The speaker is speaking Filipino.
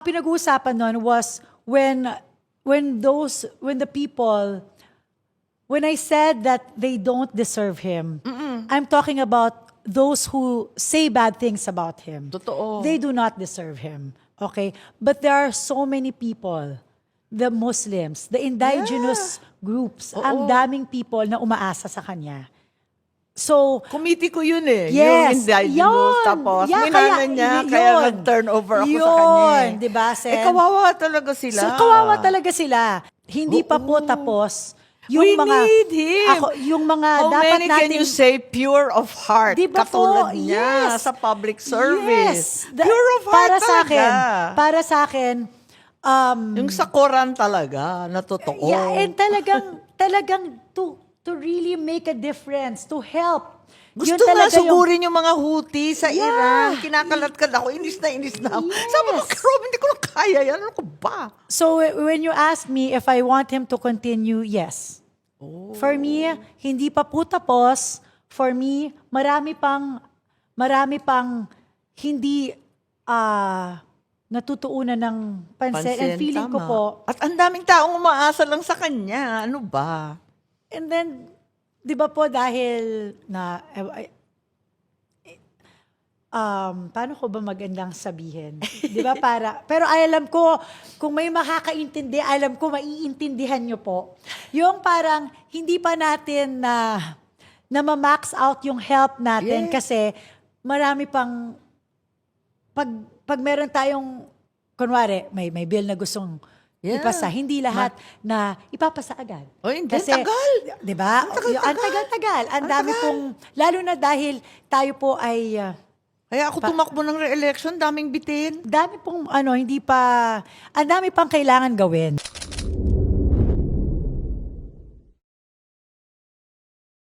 Pinag-uusapan nun was when I said that they don't deserve him. I'm talking about those who say bad things about him. Totoo. They do not deserve him. Okay? But there are so many people, the Muslims, the indigenous groups, ang daming people na umaasa sa kanya. So, Committee ko yun eh. yes, Yung indigenous. Tapos, minana niya, kaya nag-turnover ako sa kanya. Yun, di ba, Sen? kawawa talaga sila. So, kawawa talaga sila. Hindi pa po tapos yung We mga need him. yung mga How dapat many can nating you say pure of heart? Di ba po? Katulad niya Yes. sa public service. Yes. Pure of heart Para sa akin, yung sa Quran talaga, na totoo. yeah, and talagang to really make a difference, to help. Gusto Yun nga talaga sugurin yung mga Houthi sa Yeah. Iran. Kinakalat-kad ako, inis na ako. Yes. Sabi ko, Rob, hindi ko na kaya yan. Ano ko ba? So when you ask me if I want him to continue, yes. For me, hindi pa po tapos. For me, marami pang hindi natutuunan ng pansin. And feeling ko tama. po, At ang daming taong umaasa lang sa kanya. Ano ba? and then, di ba po dahil na, paano ko ba magandang sabihin? Di ba pero alam ko, kung may makakaintindi, alam ko maiintindihan nyo po. Yung parang, hindi pa natin na ma-max out yung help natin kasi marami pang, pag meron tayong, kunwari, may bill na gustong ipasa, hindi lahat na ipapasa agad. Oh, hindi, Kasi, tagal. di ba? Ang tagal-tagal. Ang dami pong, lalo na dahil tayo po ay, Kaya ako tumakbo ng re-election, daming bitin. dami pong, ang dami pang kailangan gawin.